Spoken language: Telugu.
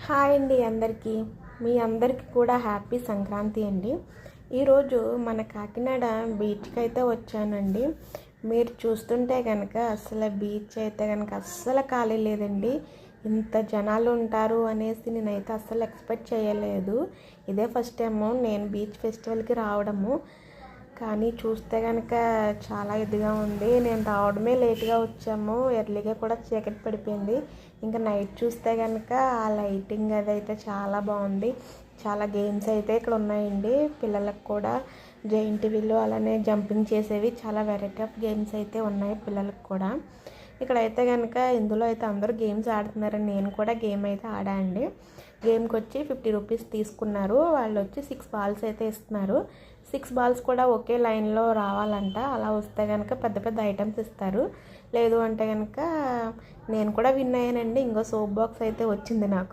హాయ్ అండి అందరికీ. మీ అందరికీ కూడా హ్యాపీ సంక్రాంతి అండి. ఈరోజు మన కాకినాడ బీచ్కి అయితే వచ్చానండి. మీరు చూస్తుంటే కనుక అసలు బీచ్ అయితే కనుక అస్సలు ఖాళీ లేదండి. ఇంత జనాలు ఉంటారు అనేసి నేనైతే అస్సలు ఎక్స్పెక్ట్ చేయలేదు. ఇదే ఫస్ట్ టైము నేను బీచ్ ఫెస్టివల్కి రావడము. కానీ చూస్తే కనుక చాలా ఇదిగా ఉంది. నేను రావడమే లేట్గా వచ్చాము, ఎర్లీగా కూడా చీకటి పడిపోయింది. ఇంకా నైట్ చూస్తే కనుక ఆ లైటింగ్ అదైతే చాలా బాగుంది. చాలా గేమ్స్ అయితే ఇక్కడ ఉన్నాయండి పిల్లలకు కూడా. జైంట్ వీలు అలానే జంపింగ్ చేసేవి చాలా వెరైటీ ఆఫ్ గేమ్స్ అయితే ఉన్నాయి పిల్లలకు కూడా. ఇక్కడైతే కనుక ఇందులో అయితే అందరూ గేమ్స్ ఆడుతున్నారండి. నేను కూడా గేమ్ అయితే ఆడానండి. గేమ్కి వచ్చి 50 రూపీస్ తీసుకున్నారు. వాళ్ళు వచ్చి 6 బాల్స్ అయితే ఇస్తున్నారు. 6 బాల్స్ కూడా ఒకే లైన్లో రావాలంట. అలా వస్తే కనుక పెద్ద పెద్ద ఐటమ్స్ ఇస్తారు. లేదు అంటే కనుక నేను కూడా విన్ అయ్యానండి. ఇంకో సోప్ బాక్స్ అయితే వచ్చింది నాకు.